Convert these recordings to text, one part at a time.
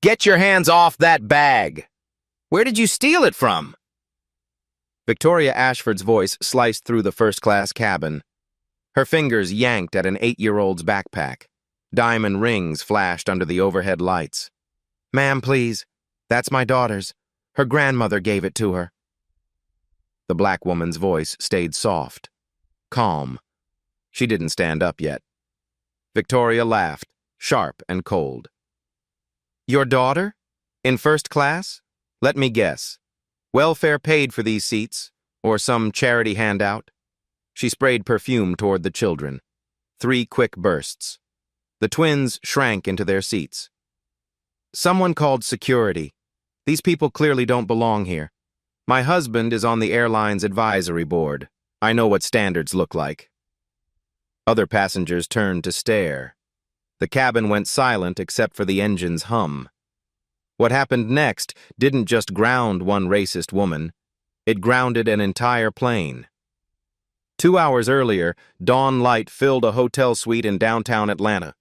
Get your hands off that bag! Where did you steal it from? Victoria Ashford's voice sliced through the first-class cabin. Her fingers yanked at an 8-year-old's backpack. Diamond rings flashed under the overhead lights. "Ma'am, please. That's my daughter's. Her grandmother gave it to her." The black woman's voice stayed soft, calm. She didn't stand up yet. Victoria laughed, sharp and cold. "Your daughter? In first class? Let me guess. Welfare paid for these seats, or some charity handout?" She sprayed perfume toward the children. 3 quick bursts. The twins shrank into their seats. "Someone called security. These people clearly don't belong here. My husband is on the airline's advisory board. I know what standards look like." Other passengers turned to stare. The cabin went silent except for the engine's hum. What happened next didn't just ground one racist woman. It grounded an entire plane. 2 hours earlier, dawn light filled a hotel suite in downtown Atlanta.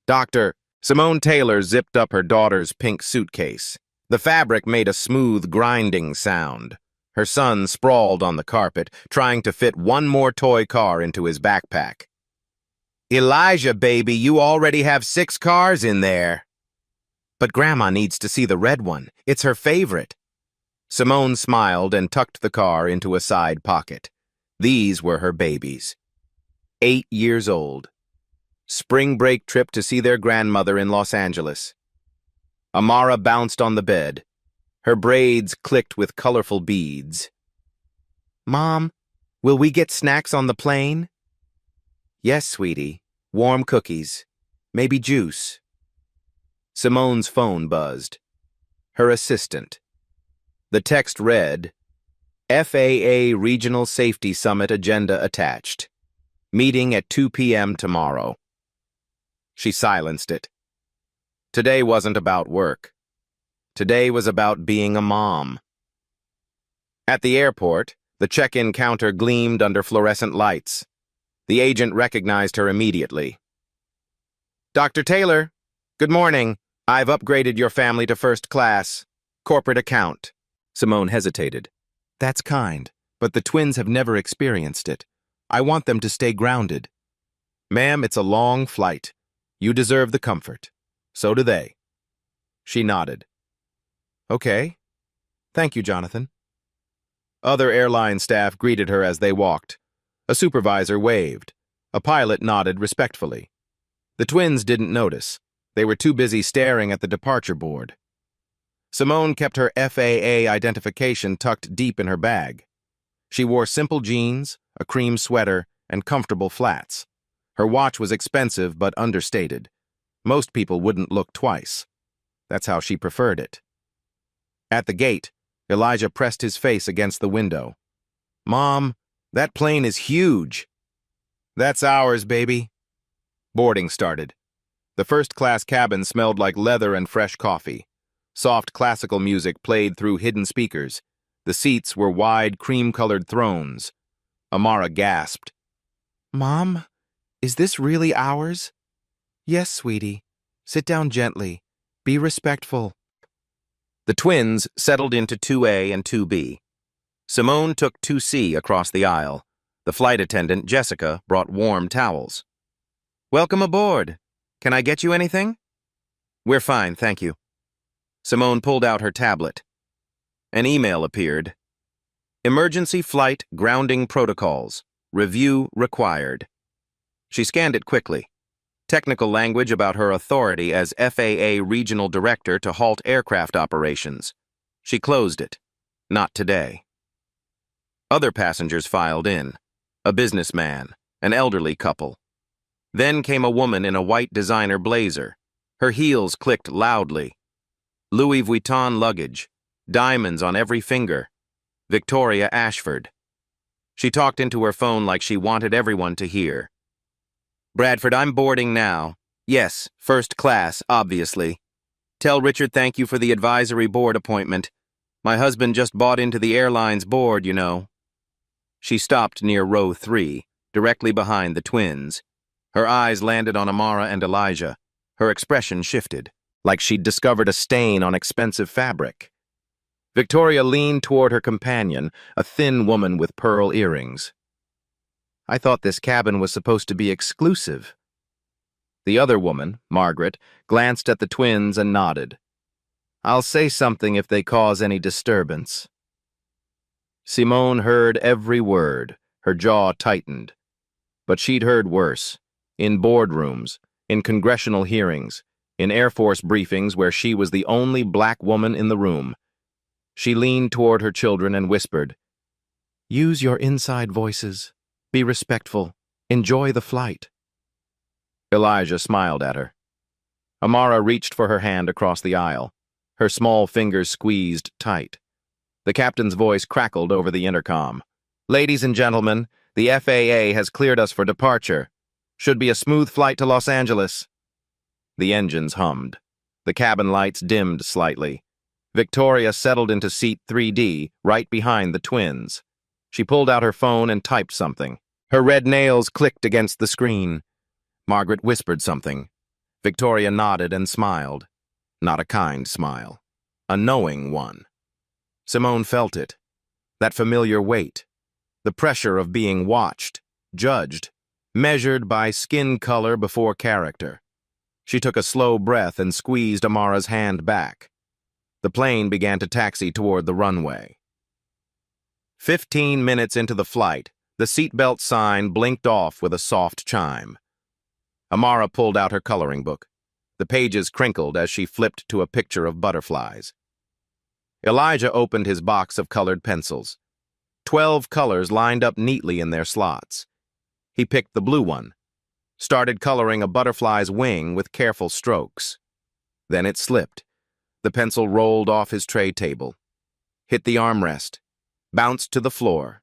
Simone Taylor zipped up her daughter's pink suitcase. The fabric made a smooth, grinding sound. Her son sprawled on the carpet, trying to fit one more toy car into his backpack. "Elijah, baby, you already have 6 cars in there." "But Grandma needs to see the red one. It's her favorite." Simone smiled and tucked the car into a side pocket. These were her babies. 8 years old. Spring break trip to see their grandmother in Los Angeles. Amara bounced on the bed. Her braids clicked with colorful beads. "Mom, will we get snacks on the plane?" "Yes, sweetie. Warm cookies. Maybe juice." Simone's phone buzzed. Her assistant. The text read, "FAA Regional Safety Summit agenda attached. Meeting at 2 p.m. tomorrow." She silenced it. Today wasn't about work. Today was about being a mom. At the airport, the check-in counter gleamed under fluorescent lights. The agent recognized her immediately. "Dr. Taylor, good morning. I've upgraded your family to first class. Corporate account." Simone hesitated. "That's kind, but the twins have never experienced it. I want them to stay grounded." "Ma'am, it's a long flight. You deserve the comfort. So do they." She nodded. "Okay. Thank you, Jonathan." Other airline staff greeted her as they walked. A supervisor waved. A pilot nodded respectfully. The twins didn't notice. They were too busy staring at the departure board. Simone kept her FAA identification tucked deep in her bag. She wore simple jeans, a cream sweater, and comfortable flats. Her watch was expensive but understated. Most people wouldn't look twice. That's how she preferred it. At the gate, Elijah pressed his face against the window. "Mom, that plane is huge." "That's ours, baby." Boarding started. The first-class cabin smelled like leather and fresh coffee. Soft classical music played through hidden speakers. The seats were wide, cream-colored thrones. Amara gasped. "Mom, is this really ours?" "Yes, sweetie. Sit down gently. Be respectful." The twins settled into 2A and 2B. Simone took 2C across the aisle. The flight attendant, Jessica, brought warm towels. "Welcome aboard. Can I get you anything?" "We're fine, thank you." Simone pulled out her tablet. An email appeared. "Emergency flight grounding protocols. Review required." She scanned it quickly. Technical language about her authority as FAA Regional Director to halt aircraft operations. She closed it. Not today. Other passengers filed in. A businessman, an elderly couple. Then came a woman in a white designer blazer. Her heels clicked loudly. Louis Vuitton luggage, diamonds on every finger. Victoria Ashford. She talked into her phone like she wanted everyone to hear. "Bradford, I'm boarding now. Yes, first class, obviously. Tell Richard thank you for the advisory board appointment. My husband just bought into the airline's board, you know." She stopped near row 3, directly behind the twins. Her eyes landed on Amara and Elijah. Her expression shifted. like she'd discovered a stain on expensive fabric. Victoria leaned toward her companion, a thin woman with pearl earrings. I thought this cabin was supposed to be exclusive. The other woman, Margaret, glanced at the twins and nodded. I'll say something if they cause any disturbance. Simone heard every word, her jaw tightened. But she'd heard worse, in boardrooms, in congressional hearings, in Air Force briefings where she was the only black woman in the room. She leaned toward her children and whispered, Use your inside voices. Be respectful. Enjoy the flight. Elijah smiled at her. Amara reached for her hand across the aisle, her small fingers squeezed tight. The captain's voice crackled over the intercom. Ladies and gentlemen, the FAA has cleared us for departure. Should be a smooth flight to Los Angeles. The engines hummed. The cabin lights dimmed slightly. Victoria settled into seat 3D, right behind the twins. She pulled out her phone and typed something. Her red nails clicked against the screen. Margaret whispered something. Victoria nodded and smiled. Not a kind smile. A knowing one. Simone felt it. That familiar weight. The pressure of being watched, judged, measured by skin color before character. She took a slow breath and squeezed Amara's hand back. The plane began to taxi toward the runway. 15 minutes into the flight, the seatbelt sign blinked off with a soft chime. Amara pulled out her coloring book. The pages crinkled as she flipped to a picture of butterflies. Elijah opened his box of colored pencils. 12 colors lined up neatly in their slots. He picked the blue one, started coloring a butterfly's wing with careful strokes. Then it slipped. The pencil rolled off his tray table, hit the armrest, bounced to the floor.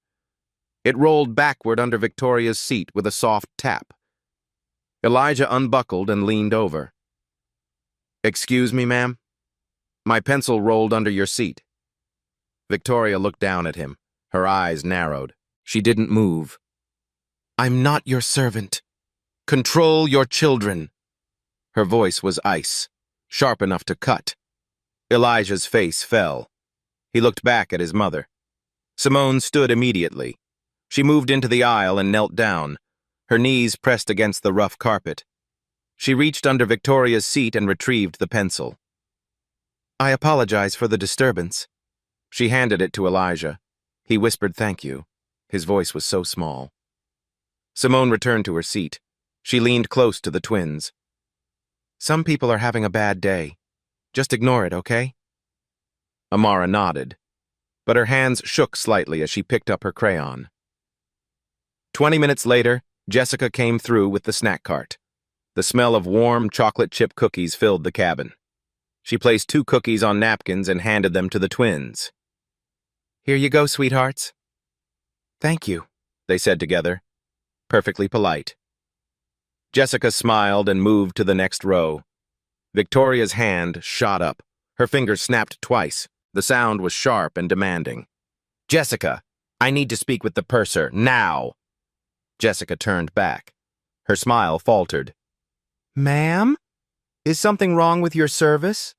It rolled backward under Victoria's seat with a soft tap. Elijah unbuckled and leaned over. Excuse me, ma'am? My pencil rolled under your seat. Victoria looked down at him. Her eyes narrowed. She didn't move. I'm not your servant. Control your children. Her voice was ice, sharp enough to cut. Elijah's face fell. He looked back at his mother. Simone stood immediately. She moved into the aisle and knelt down, her knees pressed against the rough carpet. She reached under Victoria's seat and retrieved the pencil. I apologize for the disturbance. She handed it to Elijah. He whispered thank you. His voice was so small. Simone returned to her seat. She leaned close to the twins. Some people are having a bad day. Just ignore it, okay? Amara nodded, but her hands shook slightly as she picked up her crayon. 20 minutes later, Jessica came through with the snack cart. The smell of warm chocolate chip cookies filled the cabin. She placed 2 cookies on napkins and handed them to the twins. Here you go, sweethearts. Thank you, they said together, perfectly polite. Jessica smiled and moved to the next row. Victoria's hand shot up. Her fingers snapped twice. The sound was sharp and demanding. Jessica, I need to speak with the purser, now. Jessica turned back. Her smile faltered. Ma'am? Is something wrong with your service?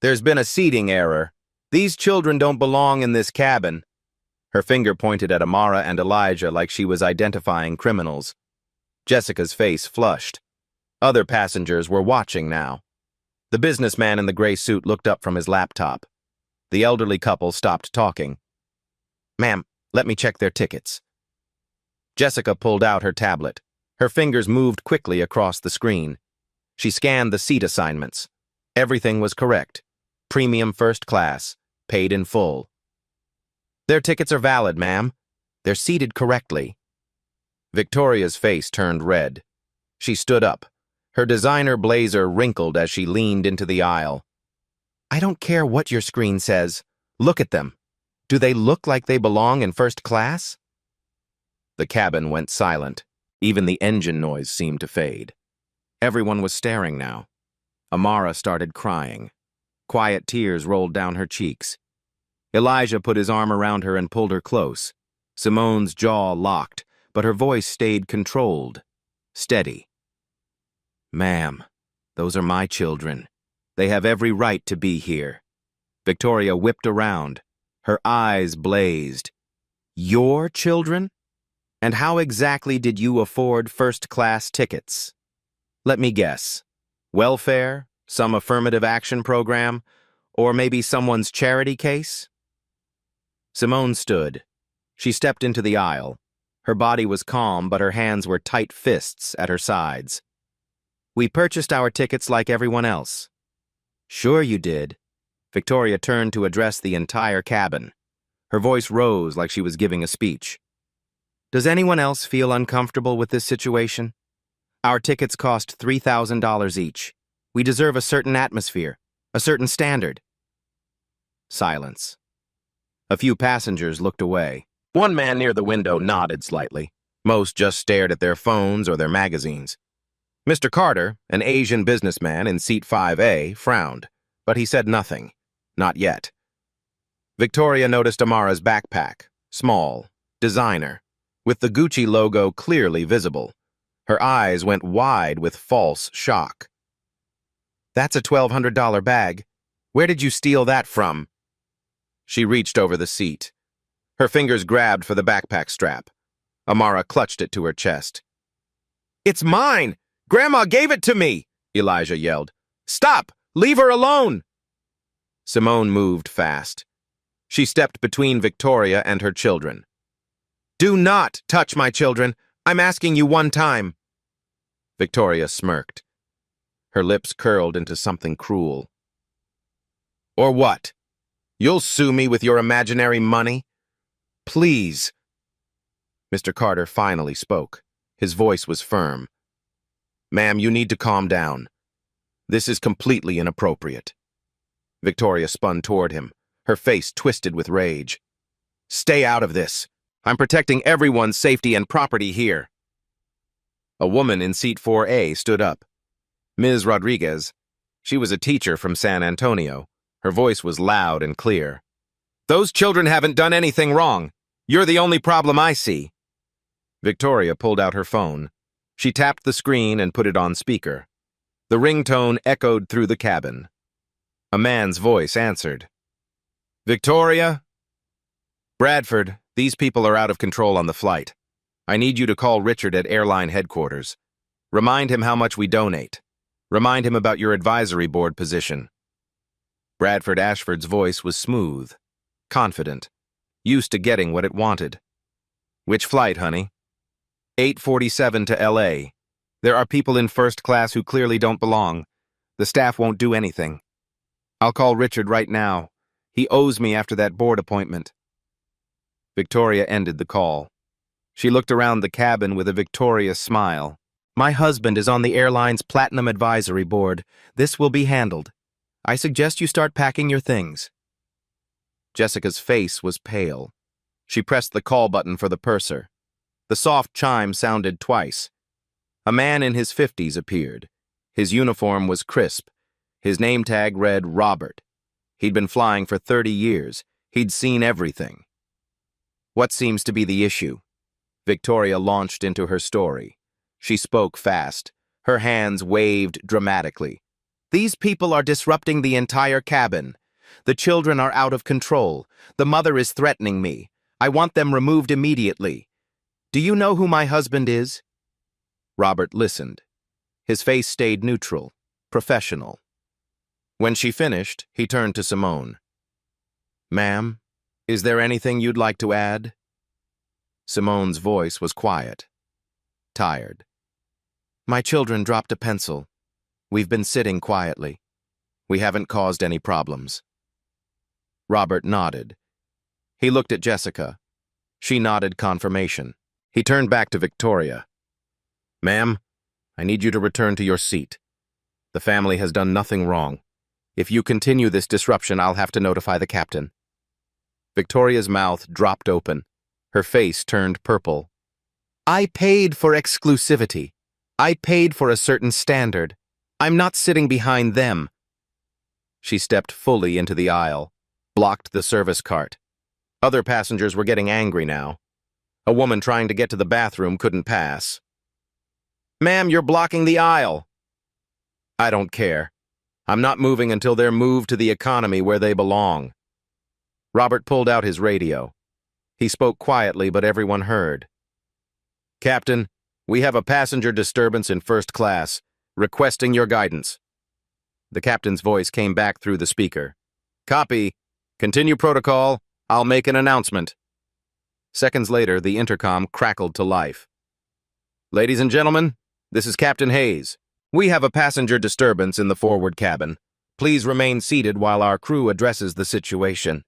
There's been a seating error. These children don't belong in this cabin. Her finger pointed at Amara and Elijah like she was identifying criminals. Jessica's face flushed. Other passengers were watching now. The businessman in the gray suit looked up from his laptop. The elderly couple stopped talking. Ma'am, let me check their tickets. Jessica pulled out her tablet. Her fingers moved quickly across the screen. She scanned the seat assignments. Everything was correct. Premium first class, paid in full. Their tickets are valid, ma'am. They're seated correctly. Victoria's face turned red. She stood up. Her designer blazer wrinkled as she leaned into the aisle. I don't care what your screen says. Look at them. Do they look like they belong in first class? The cabin went silent. Even the engine noise seemed to fade. Everyone was staring now. Amara started crying. Quiet tears rolled down her cheeks. Elijah put his arm around her and pulled her close. Simone's jaw locked, but her voice stayed controlled, steady. Ma'am, those are my children. They have every right to be here. Victoria whipped around. Her eyes blazed. Your children? And how exactly did you afford first-class tickets? Let me guess. Welfare? Some affirmative action program? Or maybe someone's charity case? Simone stood. She stepped into the aisle. Her body was calm, but her hands were tight fists at her sides. We purchased our tickets like everyone else. Sure you did. Victoria turned to address the entire cabin. Her voice rose like she was giving a speech. Does anyone else feel uncomfortable with this situation? Our tickets cost $3,000 each. We deserve a certain atmosphere, a certain standard. Silence. A few passengers looked away. One man near the window nodded slightly. Most just stared at their phones or their magazines. Mr. Carter, an Asian businessman in seat 5A, frowned, but he said nothing. Not yet. Victoria noticed Amara's backpack, small, designer, with the Gucci logo clearly visible. Her eyes went wide with false shock. That's a $1,200 bag. Where did you steal that from? She reached over the seat. Her fingers grabbed for the backpack strap. Amara clutched it to her chest. It's mine! Grandma gave it to me! Elijah yelled. Stop! Leave her alone! Simone moved fast. She stepped between Victoria and her children. Do not touch my children. I'm asking you one time. Victoria smirked. Her lips curled into something cruel. Or what? You'll sue me with your imaginary money? Please. Mr. Carter finally spoke. His voice was firm. Ma'am, you need to calm down. This is completely inappropriate. Victoria spun toward him, her face twisted with rage. Stay out of this. I'm protecting everyone's safety and property here. A woman in seat 4A stood up. Ms. Rodriguez. She was a teacher from San Antonio. Her voice was loud and clear. Those children haven't done anything wrong. You're the only problem I see. Victoria pulled out her phone. She tapped the screen and put it on speaker. The ringtone echoed through the cabin. A man's voice answered. Victoria? Bradford, these people are out of control on the flight. I need you to call Richard at airline headquarters. Remind him how much we donate. Remind him about your advisory board position. Bradford Ashford's voice was smooth, confident, used to getting what it wanted. Which flight, honey? 847 to L.A. There are people in first class who clearly don't belong. The staff won't do anything. I'll call Richard right now. He owes me after that board appointment. Victoria ended the call. She looked around the cabin with a victorious smile. My husband is on the airline's Platinum Advisory Board. This will be handled. I suggest you start packing your things. Jessica's face was pale. She pressed the call button for the purser. The soft chime sounded twice. A man in his 50s appeared. His uniform was crisp. His name tag read Robert. He'd been flying for 30 years. He'd seen everything. What seems to be the issue? Victoria launched into her story. She spoke fast. Her hands waved dramatically. These people are disrupting the entire cabin. The children are out of control. The mother is threatening me. I want them removed immediately. Do you know who my husband is? Robert listened. His face stayed neutral, professional. When she finished, he turned to Simone. Ma'am, is there anything you'd like to add? Simone's voice was quiet, tired. My children dropped a pencil. We've been sitting quietly. We haven't caused any problems. Robert nodded. He looked at Jessica. She nodded confirmation. He turned back to Victoria. Ma'am, I need you to return to your seat. The family has done nothing wrong. If you continue this disruption, I'll have to notify the captain. Victoria's mouth dropped open. Her face turned purple. I paid for exclusivity. I paid for a certain standard. I'm not sitting behind them. She stepped fully into the aisle, blocked the service cart. Other passengers were getting angry now. A woman trying to get to the bathroom couldn't pass. Ma'am, you're blocking the aisle. I don't care. I'm not moving until they're moved to the economy where they belong. Robert pulled out his radio. He spoke quietly, but everyone heard. Captain, we have a passenger disturbance in first class, requesting your guidance. The captain's voice came back through the speaker. Copy. Continue protocol. I'll make an announcement. Seconds later, the intercom crackled to life. Ladies and gentlemen, this is Captain Hayes. We have a passenger disturbance in the forward cabin. Please remain seated while our crew addresses the situation.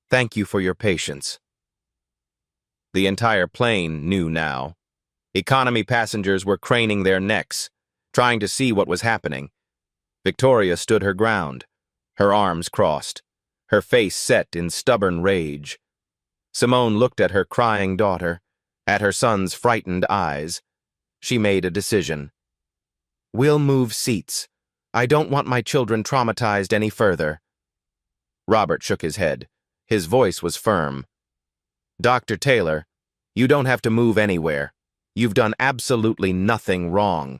Thank you for your patience. The entire plane knew now. Economy passengers were craning their necks, trying to see what was happening. Victoria stood her ground, her arms crossed, her face set in stubborn rage. Simone looked at her crying daughter, at her son's frightened eyes. She made a decision. We'll move seats. I don't want my children traumatized any further. Robert shook his head. His voice was firm. Dr. Taylor, you don't have to move anywhere. You've done absolutely nothing wrong.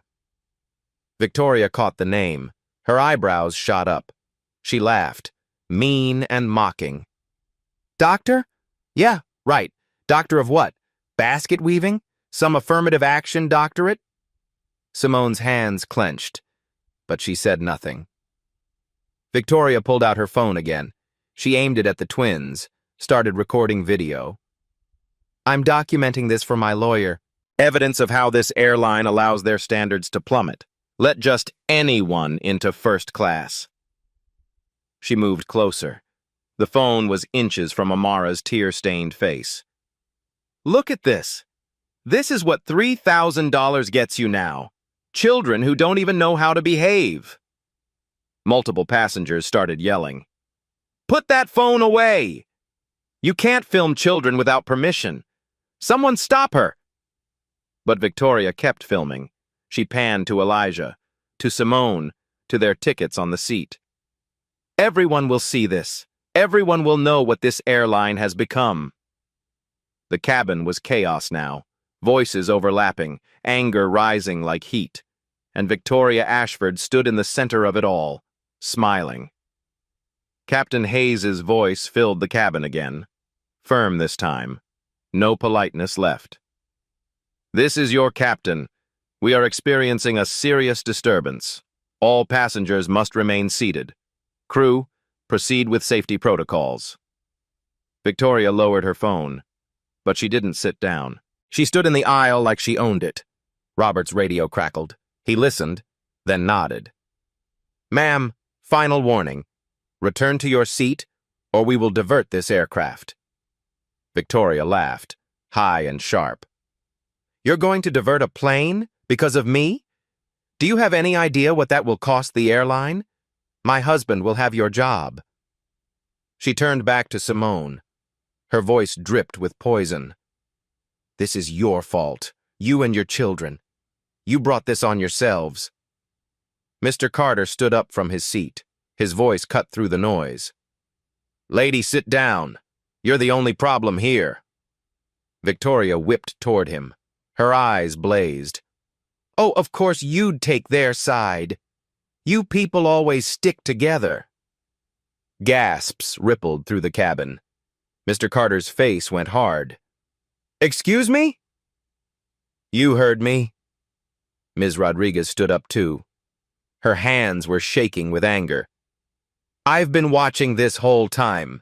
Victoria caught the name. Her eyebrows shot up. She laughed, mean and mocking. Doctor? Yeah, right. Doctor of what? Basket weaving? Some affirmative action doctorate? Simone's hands clenched, but she said nothing. Victoria pulled out her phone again. She aimed it at the twins, started recording video. I'm documenting this for my lawyer. Evidence of how this airline allows their standards to plummet. Let just anyone into first class. She moved closer. The phone was inches from Amara's tear-stained face. Look at this. This is what $3,000 gets you now. Children who don't even know how to behave. Multiple passengers started yelling. Put that phone away! You can't film children without permission. Someone stop her! But Victoria kept filming. She panned to Elijah, to Simone, to their tickets on the seat. Everyone will see this. Everyone will know what this airline has become. The cabin was chaos now, voices overlapping, anger rising like heat. And Victoria Ashford stood in the center of it all, smiling. Captain Hayes's voice filled the cabin again, firm this time. No politeness left. This is your captain. We are experiencing a serious disturbance. All passengers must remain seated. Crew, proceed with safety protocols. Victoria lowered her phone, but she didn't sit down. She stood in the aisle like she owned it. Robert's radio crackled. He listened, then nodded. Ma'am, final warning. Return to your seat, or we will divert this aircraft. Victoria laughed, high and sharp. You're going to divert a plane because of me? Do you have any idea what that will cost the airline? My husband will have your job. She turned back to Simone. Her voice dripped with poison. This is your fault, you and your children. You brought this on yourselves. Mr. Carter stood up from his seat. His voice cut through the noise. Lady, sit down. You're the only problem here. Victoria whipped toward him. Her eyes blazed. Oh, of course you'd take their side. You people always stick together. Gasps rippled through the cabin. Mr. Carter's face went hard. Excuse me? You heard me. Ms. Rodriguez stood up too. Her hands were shaking with anger. I've been watching this whole time.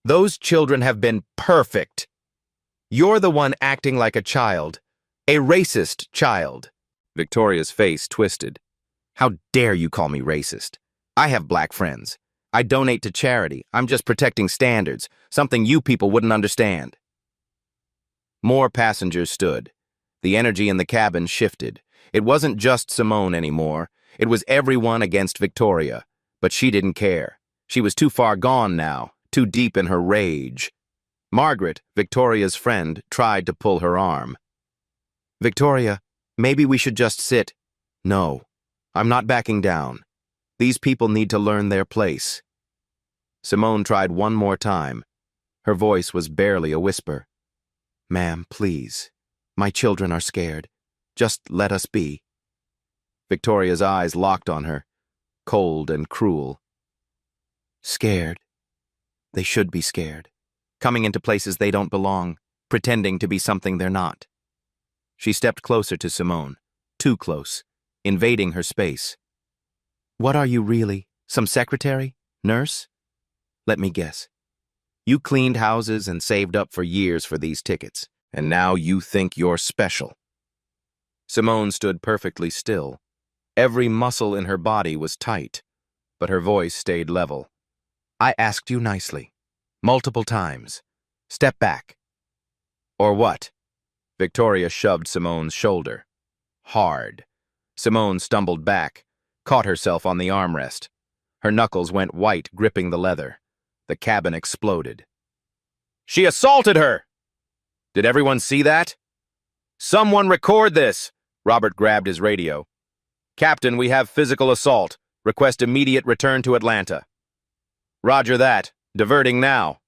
Those children have been perfect. You're the one acting like a child. A racist child. Victoria's face twisted. How dare you call me racist? I have black friends. I donate to charity. I'm just protecting standards, something you people wouldn't understand. More passengers stood. The energy in the cabin shifted. It wasn't just Simone anymore. It was everyone against Victoria. But she didn't care. She was too far gone now, too deep in her rage. Margaret, Victoria's friend, tried to pull her arm. Victoria, maybe we should just sit. No, I'm not backing down. These people need to learn their place. Simone tried one more time. Her voice was barely a whisper. Ma'am, please. My children are scared. Just let us be. Victoria's eyes locked on her. cold and cruel. Scared. They should be scared. Coming into places they don't belong, pretending to be something they're not. She stepped closer to Simone, too close, invading her space. What are you really? Some secretary? Nurse? Let me guess. You cleaned houses and saved up for years for these tickets, and now you think you're special. Simone stood perfectly still. Every muscle in her body was tight, but her voice stayed level. I asked you nicely. Multiple times. Step back. Or what? Victoria shoved Simone's shoulder. Hard. Simone stumbled back, caught herself on the armrest. Her knuckles went white, gripping the leather. The cabin exploded. She assaulted her! Did everyone see that? Someone record this! Robert grabbed his radio. Captain, we have physical assault. Request immediate return to Atlanta. Roger that. Diverting now.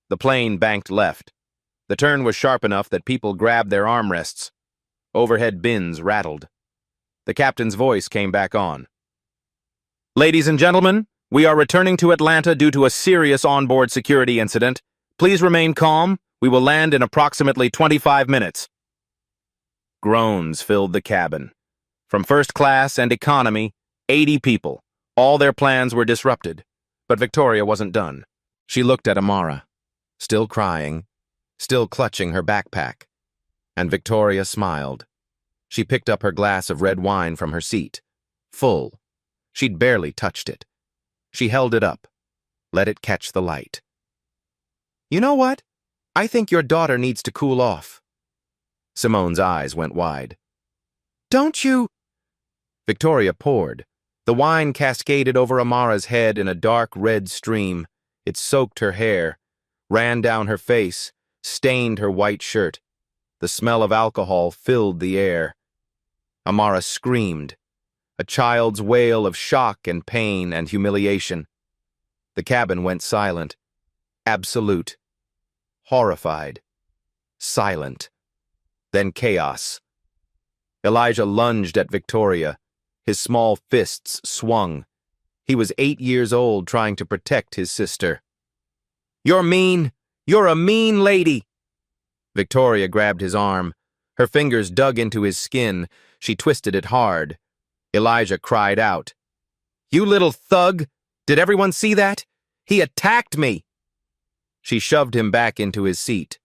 The plane banked left. The turn was sharp enough that people grabbed their armrests. Overhead bins rattled. The captain's voice came back on. Ladies and gentlemen, we are returning to Atlanta due to a serious onboard security incident. Please remain calm. We will land in approximately 25 minutes. Groans filled the cabin. From first class and economy, 80 people. All their plans were disrupted. But Victoria wasn't done. She looked at Amara, still crying, still clutching her backpack. And Victoria smiled. She picked up her glass of red wine from her seat. Full. She'd barely touched it. She held it up, let it catch the light. You know what? I think your daughter needs to cool off. Simone's eyes went wide. Don't you? Victoria poured. The wine cascaded over Amara's head in a dark red stream. It soaked her hair, ran down her face, stained her white shirt. The smell of alcohol filled the air. Amara screamed, a child's wail of shock and pain and humiliation. The cabin went silent, absolute, horrified, silent. Then chaos. Elijah lunged at Victoria. His small fists swung. He was 8 years old, trying to protect his sister. You're mean. You're a mean lady. Victoria grabbed his arm. Her fingers dug into his skin. She twisted it hard. Elijah cried out. You little thug! Did everyone see that? He attacked me! She shoved him back into his seat,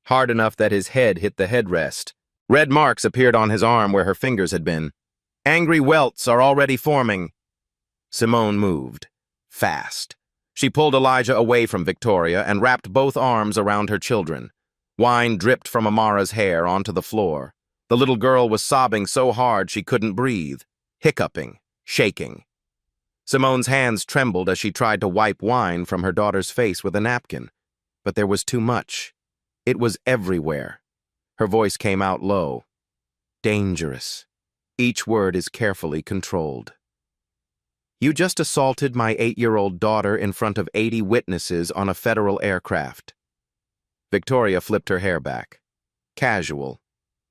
hard enough that his head hit the headrest. Red marks appeared on his arm where her fingers had been. Angry welts are already forming. Simone moved. Fast. She pulled Elijah away from Victoria and wrapped both arms around her children. Wine dripped from Amara's hair onto the floor. The little girl was sobbing so hard she couldn't breathe, hiccuping, shaking. Simone's hands trembled as she tried to wipe wine from her daughter's face with a napkin. But there was too much. It was everywhere. Her voice came out low. Dangerous. Each word is carefully controlled. You just assaulted my 8-year-old daughter in front of 80 witnesses on a federal aircraft. Victoria flipped her hair back. Casual,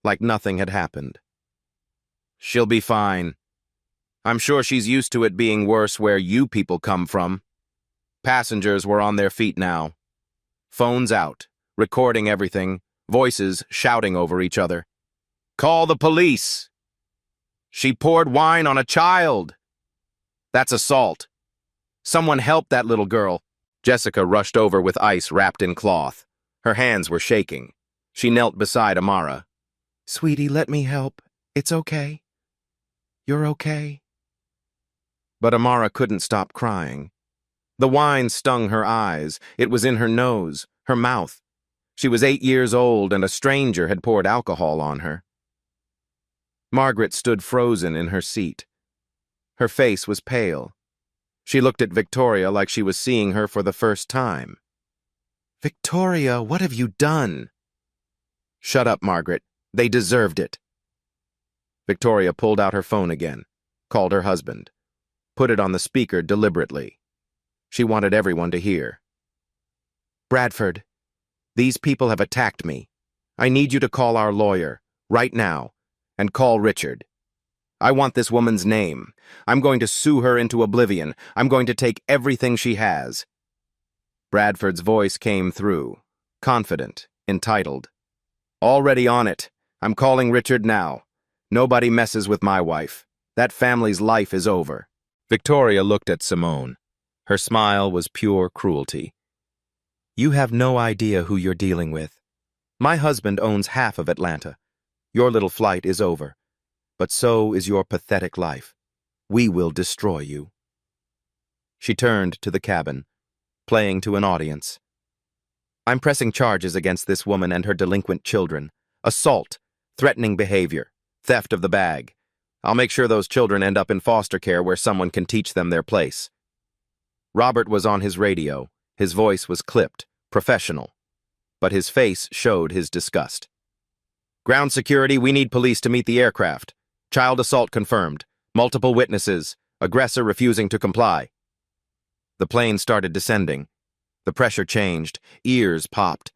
like nothing had happened. She'll be fine. I'm sure she's used to it being worse where you people come from. Passengers were on their feet now. Phones out, recording everything, voices shouting over each other. Call the police! She poured wine on a child! That's assault. Someone help that little girl. Jessica rushed over with ice wrapped in cloth. Her hands were shaking. She knelt beside Amara. Sweetie, let me help. It's okay. You're okay. But Amara couldn't stop crying. The wine stung her eyes. It was in her nose, her mouth. She was 8 years old and a stranger had poured alcohol on her. Margaret stood frozen in her seat. Her face was pale. She looked at Victoria like she was seeing her for the first time. Victoria, what have you done? Shut up, Margaret. They deserved it. Victoria pulled out her phone again, called her husband, put it on the speaker deliberately. She wanted everyone to hear. Bradford, these people have attacked me. I need you to call our lawyer, right now, and call Richard. I want this woman's name. I'm going to sue her into oblivion. I'm going to take everything she has. Bradford's voice came through, confident, entitled. Already on it. I'm calling Richard now. Nobody messes with my wife. That family's life is over. Victoria looked at Simone. Her smile was pure cruelty. You have no idea who you're dealing with. My husband owns half of Atlanta. Your little flight is over. But so is your pathetic life. We will destroy you. She turned to the cabin, playing to an audience. I'm pressing charges against this woman and her delinquent children. Assault, threatening behavior, theft of the bag. I'll make sure those children end up in foster care where someone can teach them their place. Robert was on his radio. His voice was clipped, professional. But his face showed his disgust. Ground security, we need police to meet the aircraft. Child assault confirmed. Multiple witnesses. Aggressor refusing to comply. The plane started descending. The pressure changed. Ears popped.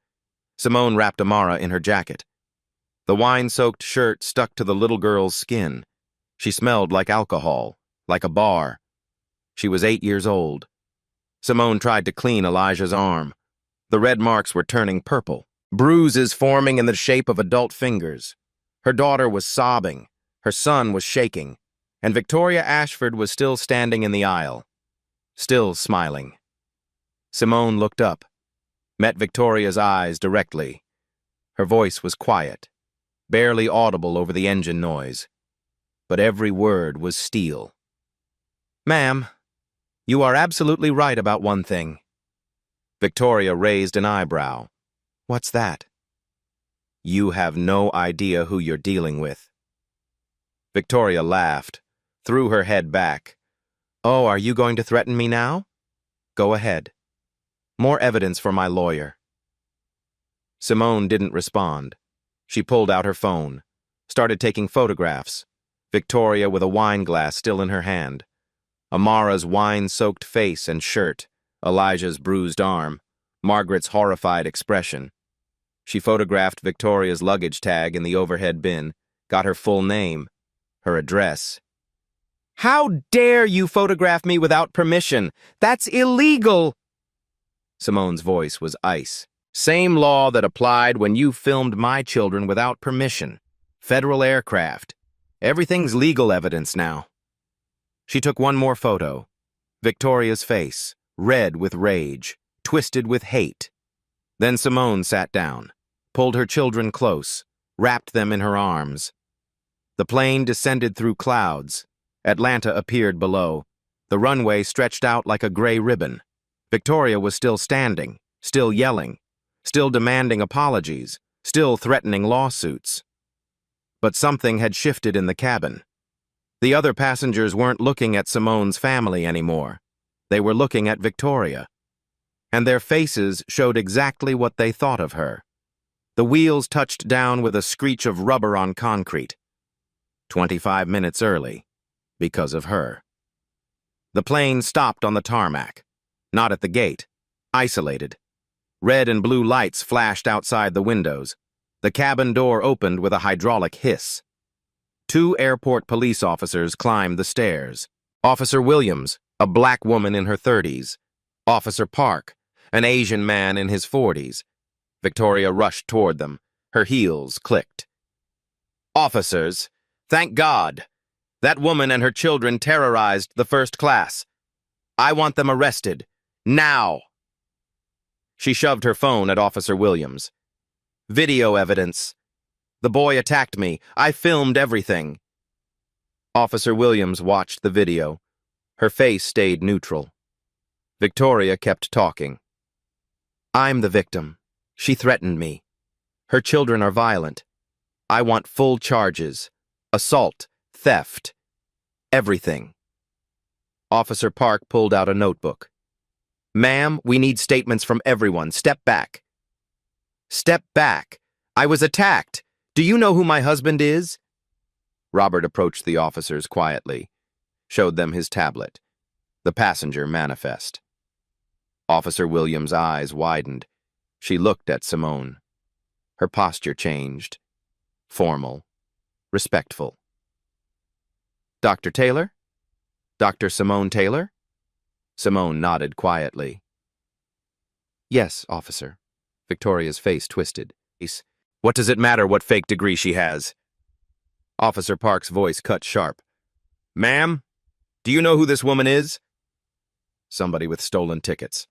Simone wrapped Amara in her jacket. The wine-soaked shirt stuck to the little girl's skin. She smelled like alcohol, like a bar. She was 8 years old. Simone tried to clean Elijah's arm. The red marks were turning purple, bruises forming in the shape of adult fingers. Her daughter was sobbing. Her son was shaking. And Victoria Ashford was still standing in the aisle, still smiling. Simone looked up, met Victoria's eyes directly. Her voice was quiet, barely audible over the engine noise. But every word was steel. Ma'am, you are absolutely right about one thing. Victoria raised an eyebrow. What's that? You have no idea who you're dealing with. Victoria laughed, threw her head back. Oh, are you going to threaten me now? Go ahead. More evidence for my lawyer. Simone didn't respond. She pulled out her phone, started taking photographs. Victoria with a wine glass still in her hand. Amara's wine-soaked face and shirt, Elijah's bruised arm, Margaret's horrified expression. She photographed Victoria's luggage tag in the overhead bin, got her full name, her address. How dare you photograph me without permission? That's illegal! Simone's voice was ice. Same law that applied when you filmed my children without permission. Federal aircraft. Everything's legal evidence now. She took one more photo. Victoria's face, red with rage, twisted with hate. Then Simone sat down, pulled her children close, wrapped them in her arms. The plane descended through clouds. Atlanta appeared below. The runway stretched out like a gray ribbon. Victoria was still standing, still yelling, still demanding apologies, still threatening lawsuits. But something had shifted in the cabin. The other passengers weren't looking at Simone's family anymore. They were looking at Victoria. And their faces showed exactly what they thought of her. The wheels touched down with a screech of rubber on concrete. 25 minutes early, because of her. The plane stopped on the tarmac, not at the gate, isolated. Red and blue lights flashed outside the windows. The cabin door opened with a hydraulic hiss. 2 airport police officers climbed the stairs. Officer Williams, a black woman in her 30s. Officer Park, an Asian man in his 40s. Victoria rushed toward them. Her heels clicked. Officers, thank God. That woman and her children terrorized the first class. I want them arrested. Now. She shoved her phone at Officer Williams. Video evidence. The boy attacked me. I filmed everything. Officer Williams watched the video. Her face stayed neutral. Victoria kept talking. I'm the victim. She threatened me. Her children are violent. I want full charges. Assault, theft, everything. Officer Park pulled out a notebook. Ma'am, we need statements from everyone. Step back. Step back. I was attacked. Do you know who my husband is? Robert approached the officers quietly, showed them his tablet, the passenger manifest. Officer Williams' eyes widened. She looked at Simone. Her posture changed. Formal, respectful. Dr. Taylor? Dr. Simone Taylor? Simone nodded quietly. Yes, officer. Victoria's face twisted. What does it matter what fake degree she has? Officer Park's voice cut sharp. Ma'am, do you know who this woman is? Somebody with stolen tickets.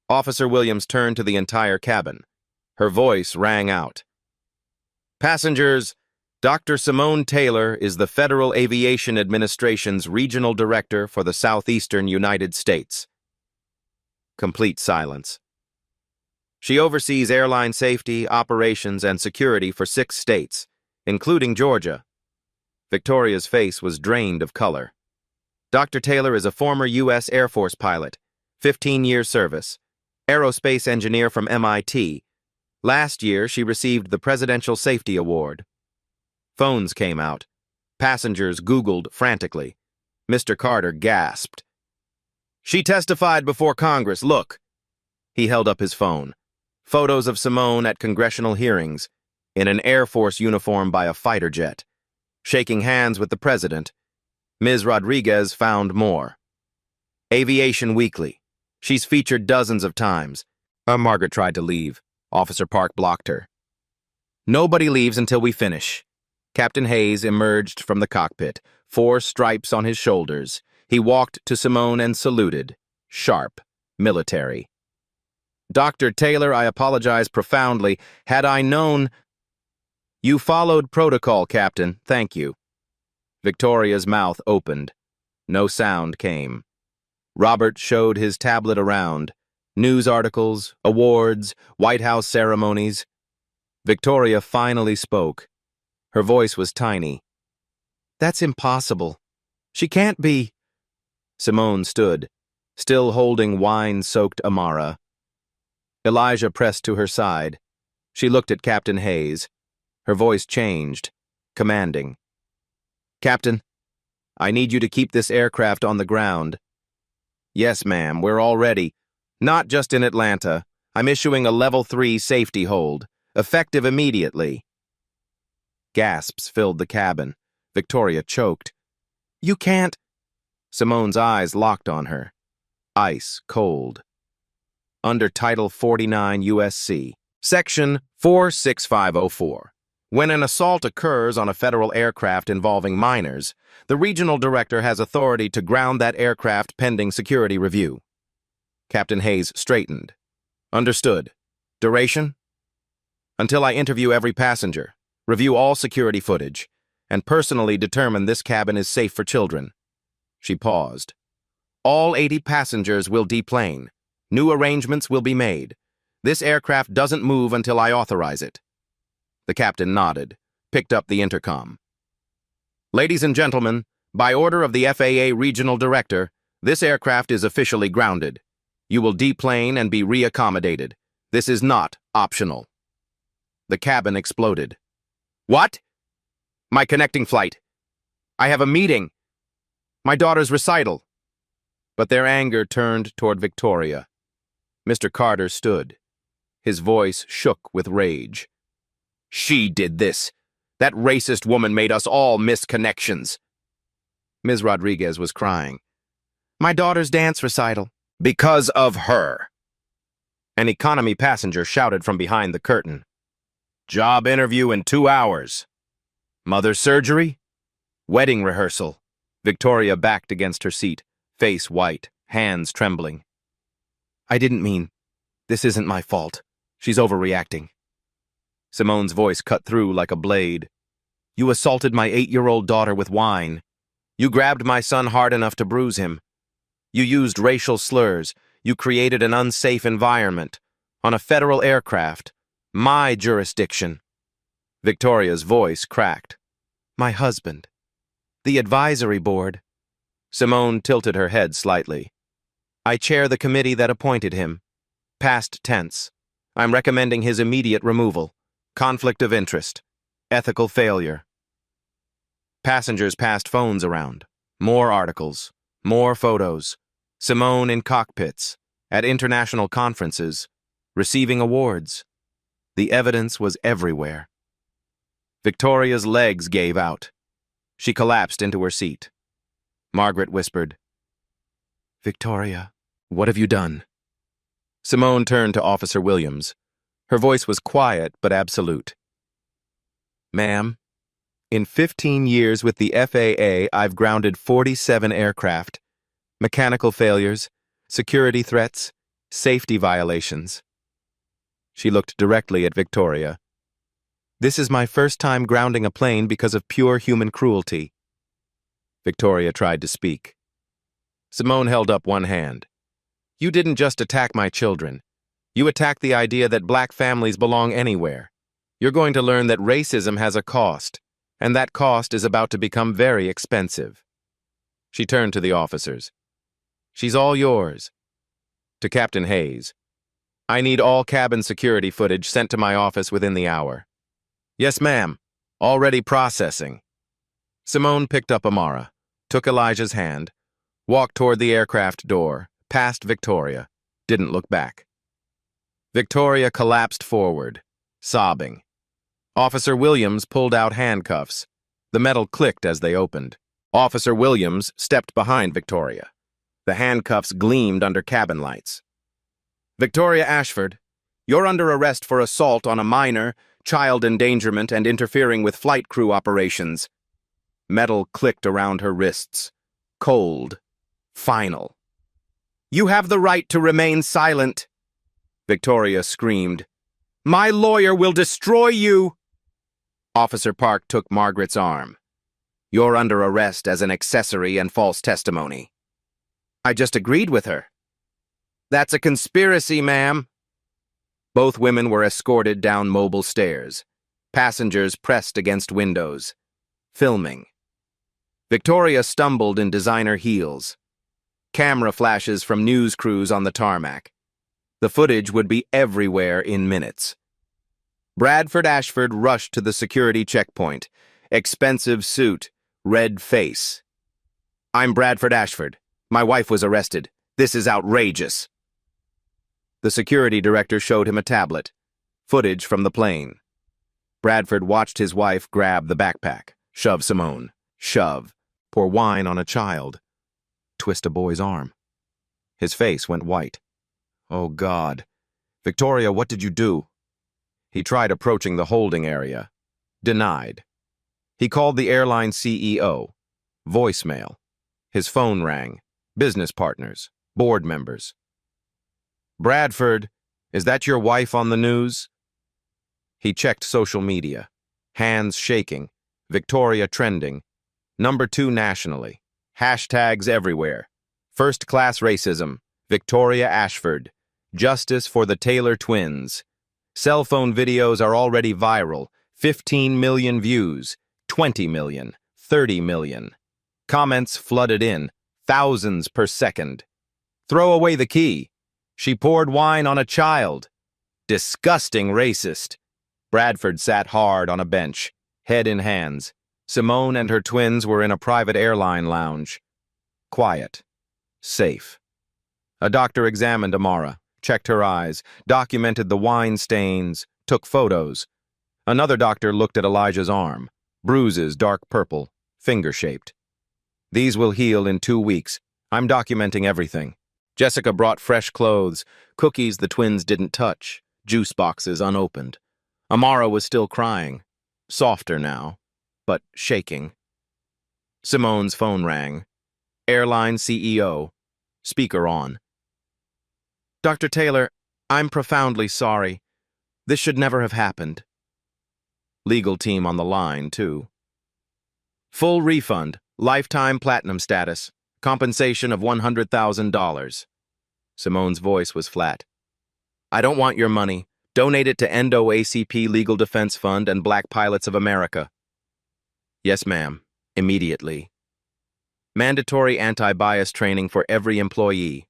Officer Williams turned to the entire cabin. Her voice rang out. Passengers, Dr. Simone Taylor is the Federal Aviation Administration's Regional Director for the Southeastern United States. Complete silence. She oversees airline safety, operations, and security for 6 states, including Georgia. Victoria's face was drained of color. Dr. Taylor is a former U.S. Air Force pilot, 15-year service, aerospace engineer from MIT. Last year, she received the Presidential Safety Award. Phones came out. Passengers Googled frantically. Mr. Carter gasped. She testified before Congress. Look. He held up his phone. Photos of Simone at congressional hearings, in an Air Force uniform by a fighter jet, shaking hands with the president. Ms. Rodriguez found more. Aviation Weekly. She's featured dozens of times. Margaret tried to leave. Officer Park blocked her. Nobody leaves until we finish. Captain Hayes emerged from the cockpit, 4 stripes on his shoulders. He walked to Simone and saluted. Sharp. Military. Dr. Taylor, I apologize profoundly. Had I known... You followed protocol, Captain. Thank you. Victoria's mouth opened. No sound came. Robert showed his tablet around. News articles, awards, White House ceremonies. Victoria finally spoke. Her voice was tiny. That's impossible. She can't be... Simone stood, still holding wine-soaked Amara. Elijah pressed to her side. She looked at Captain Hayes. Her voice changed, commanding. Captain, I need you to keep this aircraft on the ground. Yes, ma'am, we're all ready. Not just in Atlanta. I'm issuing a Level 3 safety hold, effective immediately. Gasps filled the cabin. Victoria choked. You can't... Simone's eyes locked on her. Ice cold. Under Title 49 U.S.C., Section 46504. When an assault occurs on a federal aircraft involving minors, the regional director has authority to ground that aircraft pending security review. Captain Hayes straightened. Understood. Duration? Until I interview every passenger, review all security footage, and personally determine this cabin is safe for children. She paused. All 80 passengers will deplane. New arrangements will be made. This aircraft doesn't move until I authorize it. The captain nodded, picked up the intercom. Ladies and gentlemen, by order of the FAA Regional Director, this aircraft is officially grounded. You will deplane and be reaccommodated. This is not optional. The cabin exploded. What? My connecting flight. I have a meeting. My daughter's recital. But their anger turned toward Victoria. Mr. Carter stood. His voice shook with rage. She did this. That racist woman made us all miss connections. Ms. Rodriguez was crying. My daughter's dance recital. Because of her. An economy passenger shouted from behind the curtain. Job interview in 2 hours. Mother's surgery? Wedding rehearsal. Victoria backed against her seat, face white, hands trembling. I didn't mean. This isn't my fault. She's overreacting. Simone's voice cut through like a blade. You assaulted my 8-year-old daughter with wine. You grabbed my son hard enough to bruise him. You used racial slurs. You created an unsafe environment. On a federal aircraft. My jurisdiction. Victoria's voice cracked. My husband. The advisory board. Simone tilted her head slightly. I chair the committee that appointed him. Past tense. I'm recommending his immediate removal. Conflict of interest. Ethical failure. Passengers passed phones around. More articles. More photos. Simone in cockpits. At international conferences. Receiving awards. The evidence was everywhere. Victoria's legs gave out. She collapsed into her seat. Margaret whispered, "Victoria, what have you done?" Simone turned to Officer Williams. Her voice was quiet but absolute. "Ma'am, in 15 years with the FAA, I've grounded 47 aircraft. Mechanical failures, security threats, safety violations." She looked directly at Victoria. "This is my first time grounding a plane because of pure human cruelty." Victoria tried to speak. Simone held up one hand. "You didn't just attack my children. You attacked the idea that black families belong anywhere. You're going to learn that racism has a cost, and that cost is about to become very expensive." She turned to the officers. "She's all yours." To Captain Hayes, "I need all cabin security footage sent to my office within the hour." "Yes, ma'am. Already processing." Simone picked up Amara, took Elijah's hand, walked toward the aircraft door, past Victoria, didn't look back. Victoria collapsed forward, sobbing. Officer Williams pulled out handcuffs. The metal clicked as they opened. Officer Williams stepped behind Victoria. The handcuffs gleamed under cabin lights. "Victoria Ashford, you're under arrest for assault on a minor, child endangerment, and interfering with flight crew operations." Metal clicked around her wrists. Cold. Final. "You have the right to remain silent." Victoria screamed. "My lawyer will destroy you." Officer Park took Margaret's arm. "You're under arrest as an accessory and false testimony." "I just agreed with her." "That's a conspiracy, ma'am." Both women were escorted down mobile stairs. Passengers pressed against windows. Filming. Victoria stumbled in designer heels. Camera flashes from news crews on the tarmac. The footage would be everywhere in minutes. Bradford Ashford rushed to the security checkpoint. Expensive suit, red face. "I'm Bradford Ashford. My wife was arrested. This is outrageous." The security director showed him a tablet. Footage from the plane. Bradford watched his wife grab the backpack. Shove Simone. Shove. Pour wine on a child. Twist a boy's arm. His face went white. "Oh, God. Victoria, what did you do?" He tried approaching the holding area. Denied. He called the airline CEO. Voicemail. His phone rang. Business partners. Board members. "Bradford, is that your wife on the news?" He checked social media. Hands shaking. Victoria trending. #2 nationally. Hashtags everywhere. First-class racism. Victoria Ashford. Justice for the Taylor twins. Cell phone videos are already viral. 15 million views. 20 million. 30 million. Comments flooded in. Thousands per second. "Throw away the key. She poured wine on a child. Disgusting racist." Bradford sat hard on a bench, head in hands. Simone and her twins were in a private airline lounge. Quiet. Safe. A doctor examined Amara, checked her eyes, documented the wine stains, took photos. Another doctor looked at Elijah's arm. Bruises dark purple, finger-shaped. "These will heal in 2 weeks. I'm documenting everything." Jessica brought fresh clothes, cookies the twins didn't touch, juice boxes unopened. Amara was still crying, softer now, but shaking. Simone's phone rang. Airline CEO. Speaker on. "Dr. Taylor, I'm profoundly sorry. This should never have happened." Legal team on the line, too. "Full refund, lifetime platinum status, compensation of $100,000. Simone's voice was flat. "I don't want your money. Donate it to NAACP Legal Defense Fund and Black Pilots of America." "Yes, ma'am. Immediately." Mandatory anti-bias training for every employee.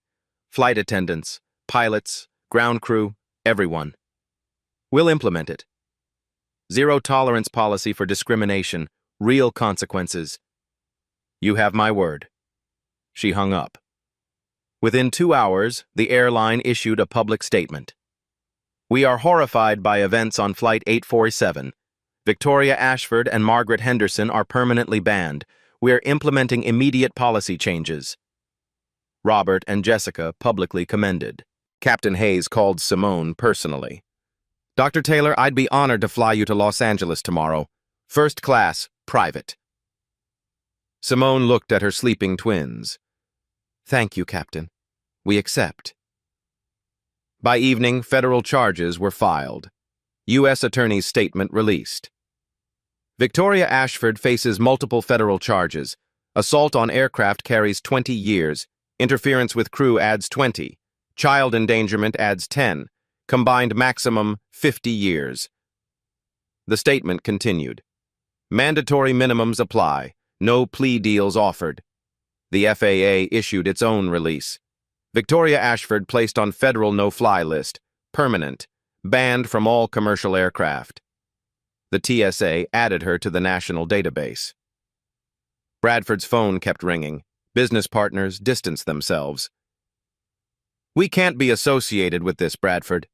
Flight attendants, pilots, ground crew, everyone. We'll implement it. Zero tolerance policy for discrimination, real consequences. You have my word." She hung up. Within 2 hours, the airline issued a public statement. "We are horrified by events on Flight 847. Victoria Ashford and Margaret Henderson are permanently banned. We are implementing immediate policy changes. Robert and Jessica publicly commended. Captain Hayes called Simone personally. Dr. Taylor, I'd be honored to fly you to Los Angeles tomorrow. First class, private. Simone looked at her sleeping twins. Thank you, Captain. We accept. By evening, federal charges were filed. U.S. Attorney's statement released. Victoria Ashford faces multiple federal charges. Assault on aircraft carries 20 years. Interference with crew adds 20. Child endangerment adds 10. Combined maximum 50 years. The statement continued. Mandatory minimums apply. No plea deals offered. The FAA issued its own release. Victoria Ashford placed on federal no-fly list, permanent, banned from all commercial aircraft. The TSA added her to the national database. Bradford's phone kept ringing. Business partners distanced themselves. We can't be associated with this, Bradford.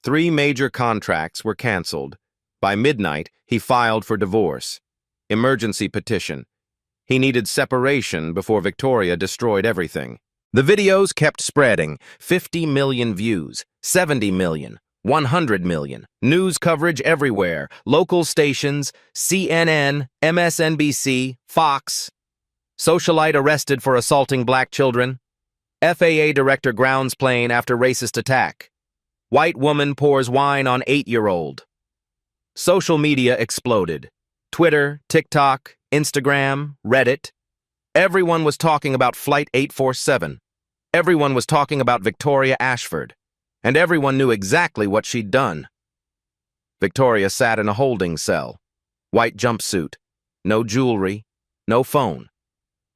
3 major contracts were canceled. By midnight, he filed for divorce. Emergency petition. He needed separation before Victoria destroyed everything. The videos kept spreading. 50 million views, 70 million, 100 million. News coverage everywhere. Local stations, CNN, MSNBC, Fox. Socialite arrested for assaulting black children. FAA director grounds plane after racist attack. White woman pours wine on 8-year-old. Social media exploded. Twitter, TikTok, Instagram, Reddit. Everyone was talking about Flight 847. Everyone was talking about Victoria Ashford. And everyone knew exactly what she'd done. Victoria sat in a holding cell. White jumpsuit. No jewelry. No phone.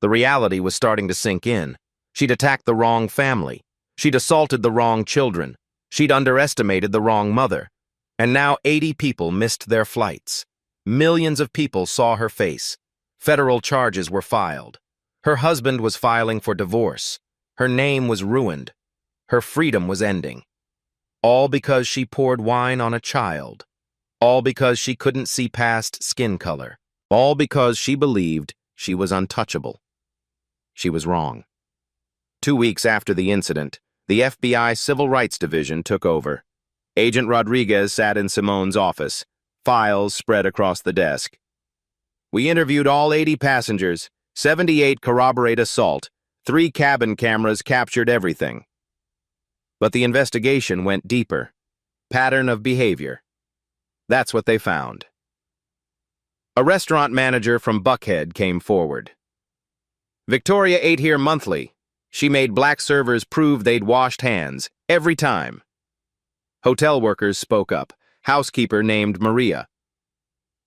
The reality was starting to sink in. She'd attacked the wrong family. She'd assaulted the wrong children. She'd underestimated the wrong mother. And now 80 people missed their flights. Millions of people saw her face. Federal charges were filed. Her husband was filing for divorce. Her name was ruined. Her freedom was ending. All because she poured wine on a child. All because she couldn't see past skin color. All because she believed she was untouchable. She was wrong. 2 weeks after the incident, the FBI Civil Rights Division took over. Agent Rodriguez sat in Simone's office. Files spread across the desk. We interviewed all 80 passengers. 78 corroborate assault. 3 cabin cameras captured everything. But the investigation went deeper. Pattern of behavior. That's what they found. A restaurant manager from Buckhead came forward. Victoria ate here monthly. She made black servers prove they'd washed hands, every time. Hotel workers spoke up. Housekeeper named Maria.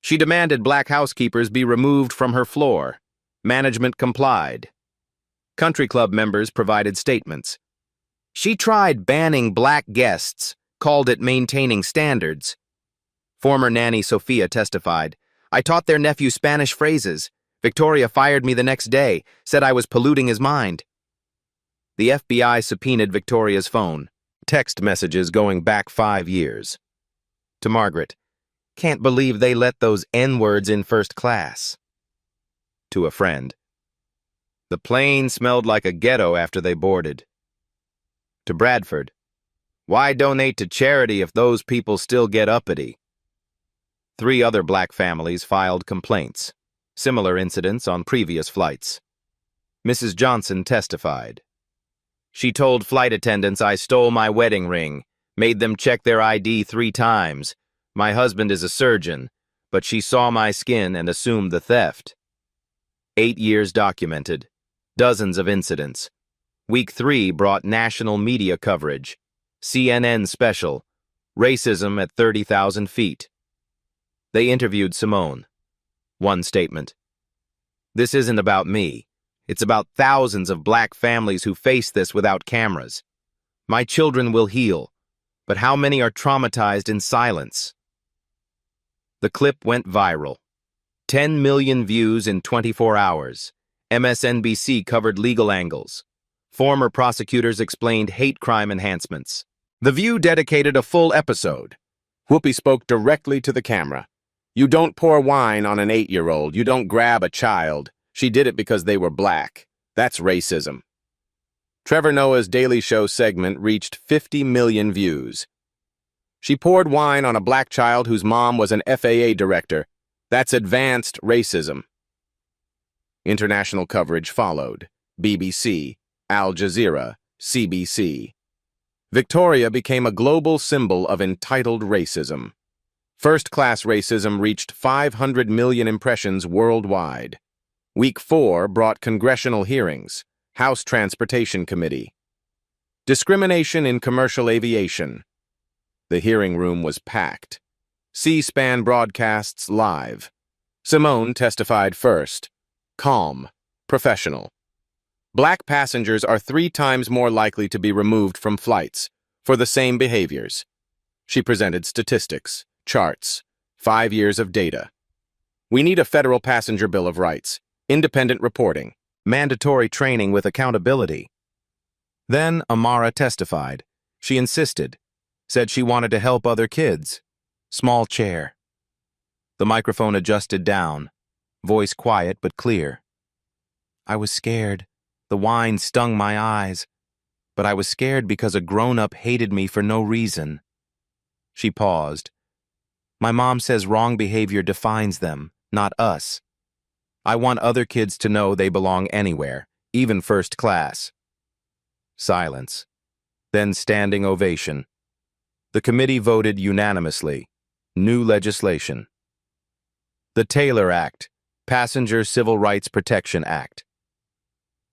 She demanded black housekeepers be removed from her floor. Management complied. Country club members provided statements. She tried banning black guests, called it maintaining standards. Former nanny Sophia testified, I taught their nephew Spanish phrases. Victoria fired me the next day, said I was polluting his mind. The FBI subpoenaed Victoria's phone, text messages going back 5 years. To Margaret, can't believe they let those N-words in first class. To a friend, the plane smelled like a ghetto after they boarded. To Bradford, why donate to charity if those people still get uppity? 3 other black families filed complaints. Similar incidents on previous flights. Mrs. Johnson testified. She told flight attendants I stole my wedding ring, made them check their ID 3 times. My husband is a surgeon, but she saw my skin and assumed the theft. 8 years documented. Dozens of incidents. Week 3 brought national media coverage. CNN special. Racism at 30,000 feet. They interviewed Simone. One statement. This isn't about me. It's about thousands of black families who face this without cameras. My children will heal, but how many are traumatized in silence? The clip went viral. 10 million views in 24 hours. MSNBC covered legal angles. Former prosecutors explained hate crime enhancements. The View dedicated a full episode. Whoopi spoke directly to the camera. You don't pour wine on an 8-year-old. You don't grab a child. She did it because they were black. That's racism. Trevor Noah's Daily Show segment reached 50 million views. She poured wine on a black child whose mom was an FAA director. That's advanced racism. International coverage followed. BBC, Al Jazeera, CBC. Victoria became a global symbol of entitled racism. First-class racism reached 500 million impressions worldwide. Week 4 brought congressional hearings, House Transportation Committee. Discrimination in commercial aviation. The hearing room was packed. C-SPAN broadcasts live. Simone testified first. Calm, professional. Black passengers are 3 times more likely to be removed from flights for the same behaviors. She presented statistics, charts, 5 years of data. We need a federal passenger bill of rights, independent reporting, mandatory training with accountability. Then Amara testified. She insisted, said she wanted to help other kids. Small chair. The microphone adjusted down, voice quiet but clear. I was scared. The wine stung my eyes, but I was scared because a grown-up hated me for no reason. She paused. My mom says wrong behavior defines them, not us. I want other kids to know they belong anywhere, even first class. Silence. Then standing ovation. The committee voted unanimously. New legislation. The Taylor Act, Passenger Civil Rights Protection Act.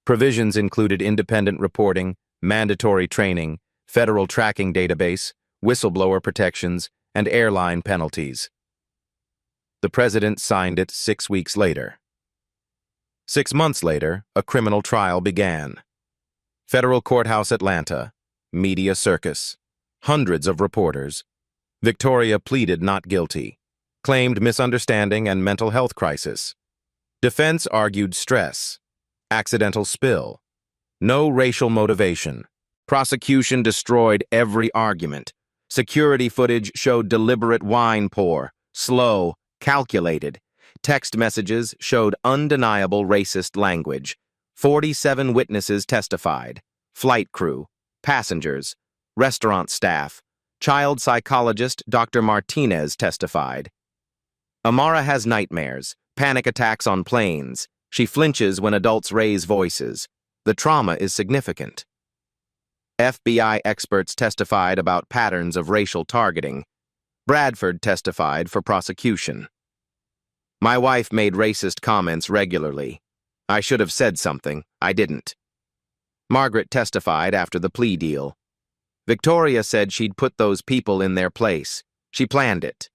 Provisions included independent reporting, mandatory training, federal tracking database, whistleblower protections, and airline penalties. The president signed it 6 weeks later. 6 months later, a criminal trial began. Federal Courthouse, Atlanta. Media circus. Hundreds of reporters. Victoria pleaded not guilty. Claimed misunderstanding and mental health crisis. Defense argued stress. Accidental spill. No racial motivation. Prosecution destroyed every argument. Security footage showed deliberate wine pour, slow, calculated. Text messages showed undeniable racist language. 47 witnesses testified. Flight crew, passengers, restaurant staff, child psychologist Dr. Martinez testified. Amara has nightmares, panic attacks on planes. She flinches when adults raise voices. The trauma is significant. FBI experts testified about patterns of racial targeting. Bradford testified for prosecution. My wife made racist comments regularly. I should have said something. I didn't. Margaret testified after the plea deal. Victoria said she'd put those people in their place. She planned it.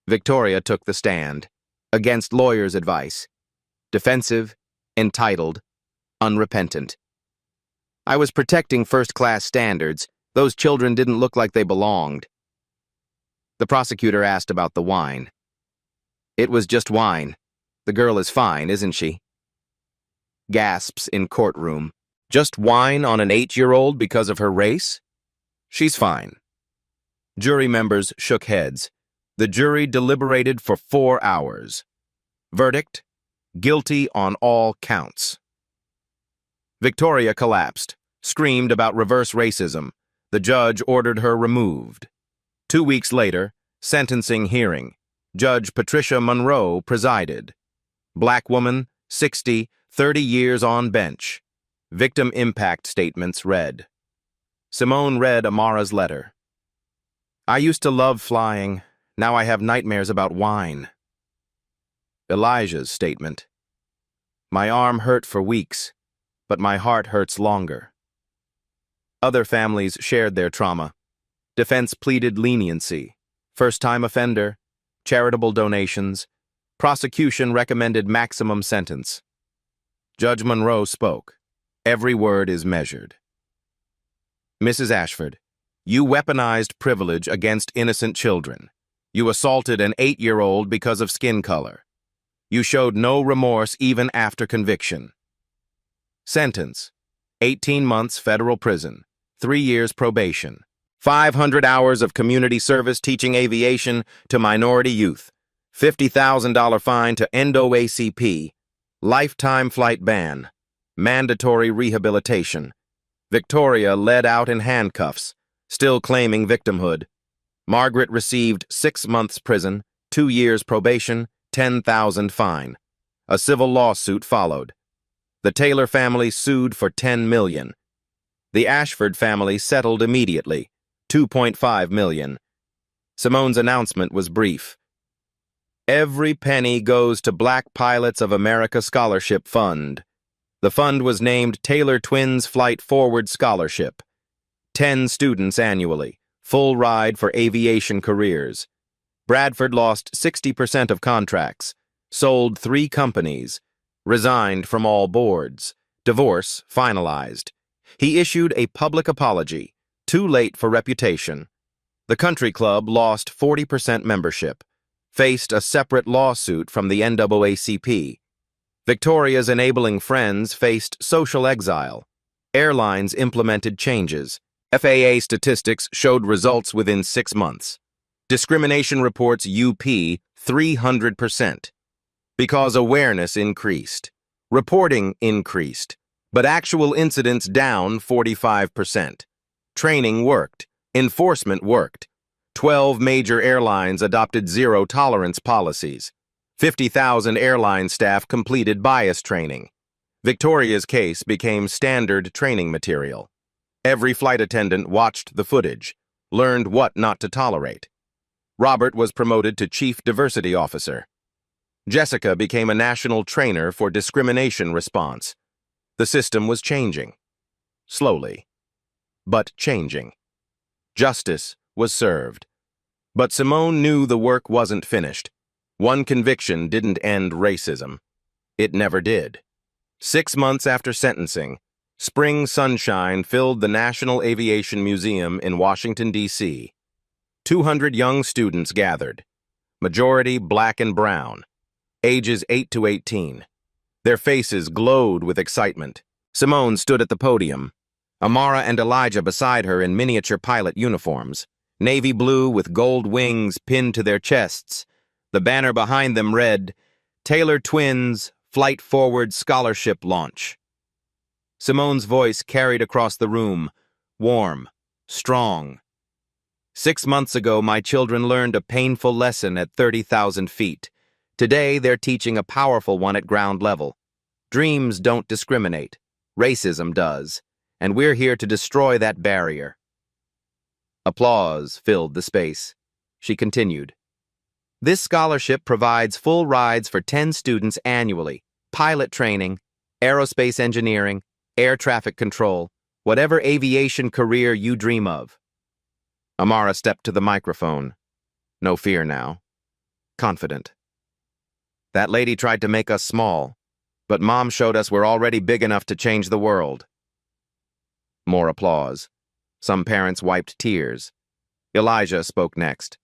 Victoria took the stand. Against lawyers' advice. Defensive, entitled, unrepentant. I was protecting first-class standards. Those children didn't look like they belonged. The prosecutor asked about the wine. It was just wine. The girl is fine, isn't she? Gasps in courtroom. Just wine on an 8-year-old because of her race? She's fine. Jury members shook heads. The jury deliberated for 4 hours. Verdict: guilty on all counts. Victoria collapsed, screamed about reverse racism. The judge ordered her removed. 2 weeks later, sentencing hearing. Judge Patricia Monroe presided. Black woman, 60, 30 years on bench. Victim impact statements read. Simone read Amara's letter. I used to love flying. Now I have nightmares about wine. Elijah's statement. My arm hurt for weeks, but my heart hurts longer. Other families shared their trauma. Defense pleaded leniency. First-time offender, charitable donations. Prosecution recommended maximum sentence. Judge Monroe spoke. Every word is measured. Mrs. Ashford, you weaponized privilege against innocent children. You assaulted an 8-year-old because of skin color. You showed no remorse even after conviction. Sentence: 18 months federal prison, 3 years probation, 500 hours of community service teaching aviation to minority youth. $50,000 fine to NAACP. Lifetime flight ban. Mandatory rehabilitation. Victoria led out in handcuffs, still claiming victimhood. Margaret received 6 months prison, 2 years probation, $10,000 fine. A civil lawsuit followed. The Taylor family sued for $10 million. The Ashford family settled immediately, $2.5 million. Simone's announcement was brief. Every penny goes to Black Pilots of America Scholarship Fund. The fund was named Taylor Twins Flight Forward Scholarship. 10 students annually, full ride for aviation careers. Bradford lost 60% of contracts, sold 3 companies, resigned from all boards, divorce finalized. He issued a public apology, too late for reputation. The country club lost 40% membership, faced a separate lawsuit from the NAACP. Victoria's enabling friends faced social exile. Airlines implemented changes. FAA statistics showed results within 6 months. Discrimination reports UP 300%. Because awareness increased. Reporting increased. But actual incidents down 45%. Training worked. Enforcement worked. 12 major airlines adopted zero-tolerance policies. 50,000 airline staff completed bias training. Victoria's case became standard training material. Every flight attendant watched the footage, learned what not to tolerate. Robert was promoted to Chief Diversity Officer. Jessica became a national trainer for discrimination response. The system was changing. Slowly, but changing. Justice was served. But Simone knew the work wasn't finished. One conviction didn't end racism. It never did. 6 months after sentencing, spring sunshine filled the National Aviation Museum in Washington, D.C. 200 young students gathered, majority black and brown, ages 8 to 18. Their faces glowed with excitement. Simone stood at the podium, Amara and Elijah beside her in miniature pilot uniforms, navy blue with gold wings pinned to their chests. The banner behind them read, Taylor Twins Flight Forward Scholarship Launch. Simone's voice carried across the room, warm, strong. 6 months ago, my children learned a painful lesson at 30,000 feet. Today, they're teaching a powerful one at ground level. Dreams don't discriminate. Racism does. And we're here to destroy that barrier. Applause filled the space. She continued. This scholarship provides full rides for 10 students annually, pilot training, aerospace engineering, air traffic control, whatever aviation career you dream of. Amara stepped to the microphone. No fear now. Confident. That lady tried to make us small, but Mom showed us we're already big enough to change the world. More applause. Some parents wiped tears. Elijah spoke next.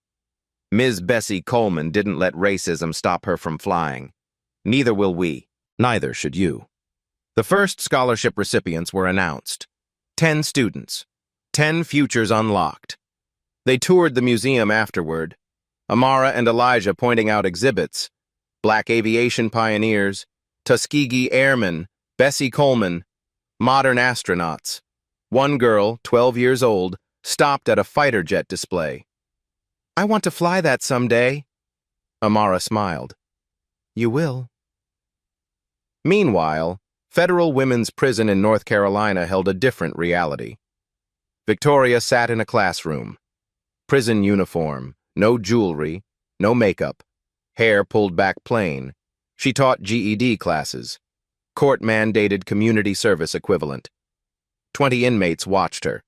Ms. Bessie Coleman didn't let racism stop her from flying. Neither will we. Neither should you. The first scholarship recipients were announced. 10 students. 10 futures unlocked. They toured the museum afterward, Amara and Elijah pointing out exhibits. Black aviation pioneers, Tuskegee Airmen, Bessie Coleman, modern astronauts. One girl, 12 years old, stopped at a fighter jet display. I want to fly that someday. Amara smiled. You will. Meanwhile, federal women's prison in North Carolina held a different reality. Victoria sat in a classroom. Prison uniform, no jewelry, no makeup, hair pulled back plain. She taught GED classes, court-mandated community service equivalent. 20 inmates watched her.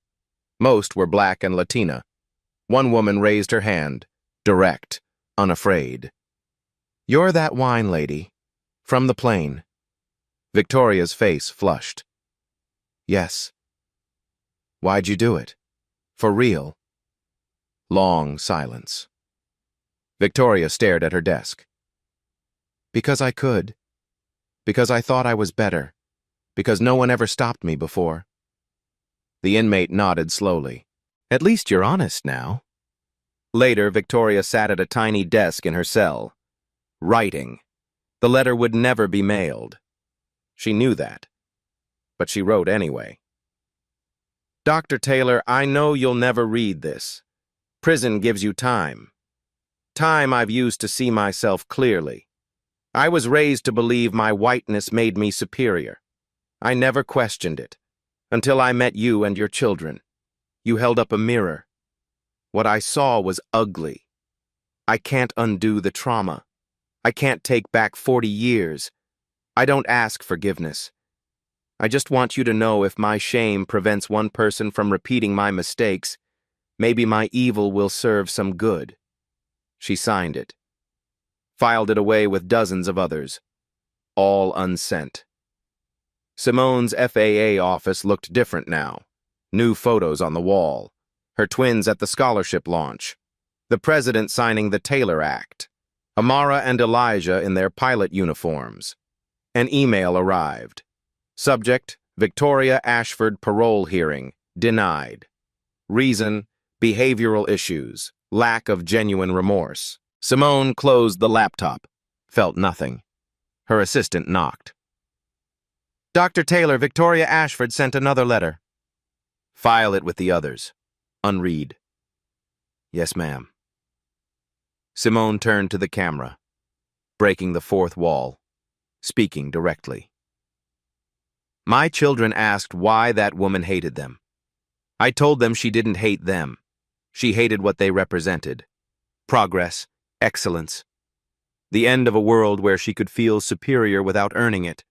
Most were black and Latina. One woman raised her hand, direct, unafraid. You're that wine lady, from the plane. Victoria's face flushed. Yes. Why'd you do it? For real? Long silence. Victoria stared at her desk. Because I could. Because I thought I was better. Because no one ever stopped me before. The inmate nodded slowly. At least you're honest now. Later, Victoria sat at a tiny desk in her cell. Writing. The letter would never be mailed. She knew that, but she wrote anyway. Dr. Taylor, I know you'll never read this. Prison gives you time. Time I've used to see myself clearly. I was raised to believe my whiteness made me superior. I never questioned it, until I met you and your children. You held up a mirror. What I saw was ugly. I can't undo the trauma. I can't take back 40 years. I don't ask forgiveness. I just want you to know if my shame prevents one person from repeating my mistakes, maybe my evil will serve some good. She signed it, filed it away with dozens of others, all unsent. Simone's FAA office looked different now. New photos on the wall, her twins at the scholarship launch, the president signing the Taylor Act, Amara and Elijah in their pilot uniforms. An email arrived. Subject, Victoria Ashford parole hearing, denied. Reason, behavioral issues, lack of genuine remorse. Simone closed the laptop, felt nothing. Her assistant knocked. Dr. Taylor, Victoria Ashford sent another letter. File it with the others. Unread. Yes, ma'am. Simone turned to the camera, breaking the fourth wall, speaking directly. My children asked why that woman hated them. I told them she didn't hate them. She hated what they represented. Progress, excellence. The end of a world where she could feel superior without earning it.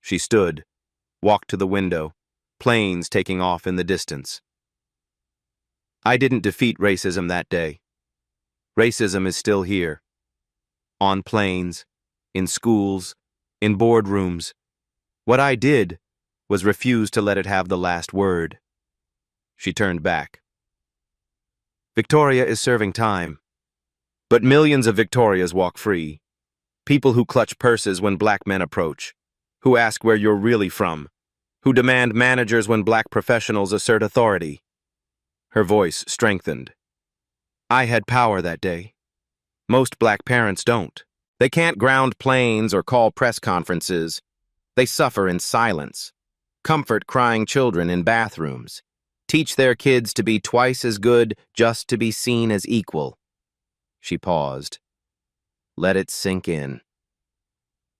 She stood, walked to the window, planes taking off in the distance. I didn't defeat racism that day. Racism is still here. On planes, in schools, in boardrooms. What I did was refuse to let it have the last word. She turned back. Victoria is serving time. But millions of Victorias walk free. People who clutch purses when black men approach, who ask where you're really from, who demand managers when black professionals assert authority. Her voice strengthened. I had power that day. Most black parents don't. They can't ground planes or call press conferences. They suffer in silence, comfort crying children in bathrooms, teach their kids to be twice as good just to be seen as equal. She paused. Let it sink in.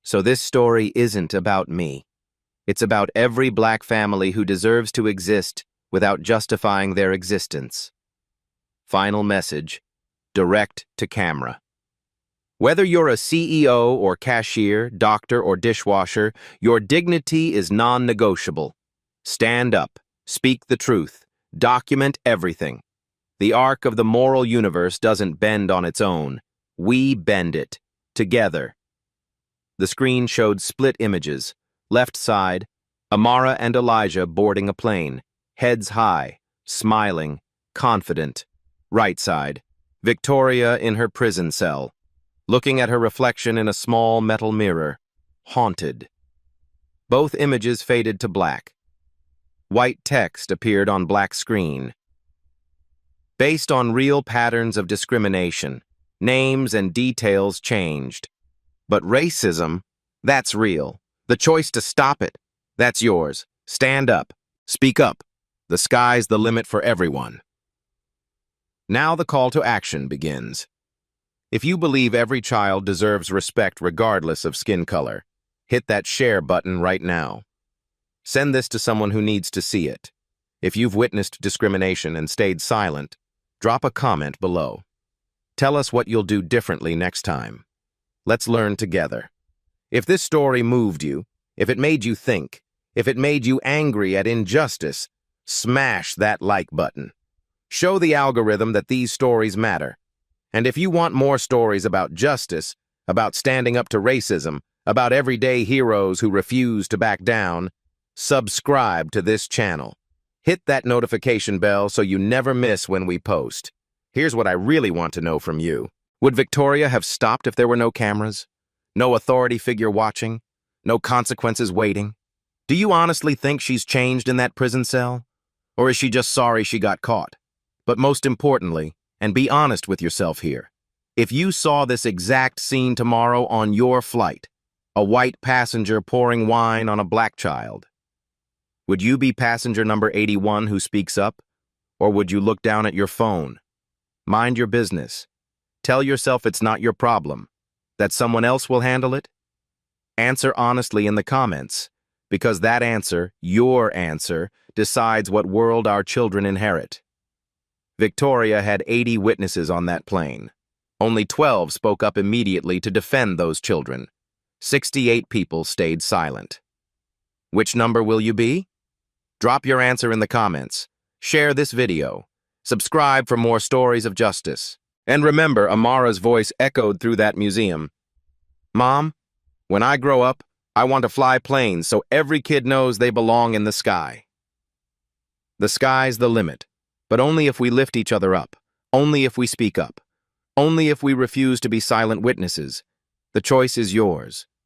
So this story isn't about me. It's about every black family who deserves to exist without justifying their existence. Final message, direct to camera. Whether you're a CEO or cashier, doctor or dishwasher, your dignity is non-negotiable. Stand up, speak the truth, document everything. The arc of the moral universe doesn't bend on its own. We bend it, together. The screen showed split images. Left side, Amara and Elijah boarding a plane, heads high, smiling, confident. Right side, Victoria in her prison cell, looking at her reflection in a small metal mirror, haunted. Both images faded to black. White text appeared on black screen. Based on real patterns of discrimination, names and details changed. But racism, that's real. The choice to stop it, that's yours. Stand up. Speak up. The sky's the limit for everyone. Now the call to action begins. If you believe every child deserves respect regardless of skin color, hit that share button right now. Send this to someone who needs to see it. If you've witnessed discrimination and stayed silent, drop a comment below. Tell us what you'll do differently next time. Let's learn together. If this story moved you, if it made you think, if it made you angry at injustice, smash that like button. Show the algorithm that these stories matter. And if you want more stories about justice, about standing up to racism, about everyday heroes who refuse to back down, subscribe to this channel. Hit that notification bell so you never miss when we post. Here's what I really want to know from you. Would Victoria have stopped if there were no cameras? No authority figure watching? No consequences waiting? Do you honestly think she's changed in that prison cell? Or is she just sorry she got caught? But most importantly, and be honest with yourself here, If you saw this exact scene tomorrow on your flight, a white passenger pouring wine on a black child, would you be passenger number 81 who speaks up? Or would you look down at your phone? Mind your business. Tell yourself it's not your problem, that someone else will handle it? Answer honestly in the comments, because that answer, your answer, decides what world our children inherit. Victoria had 80 witnesses on that plane. Only 12 spoke up immediately to defend those children. 68 people stayed silent. Which number will you be? Drop your answer in the comments. Share this video. Subscribe for more stories of justice. And remember, Amara's voice echoed through that museum. Mom, when I grow up, I want to fly planes so every kid knows they belong in the sky. The sky's the limit, but only if we lift each other up, only if we speak up, only if we refuse to be silent witnesses. The choice is yours.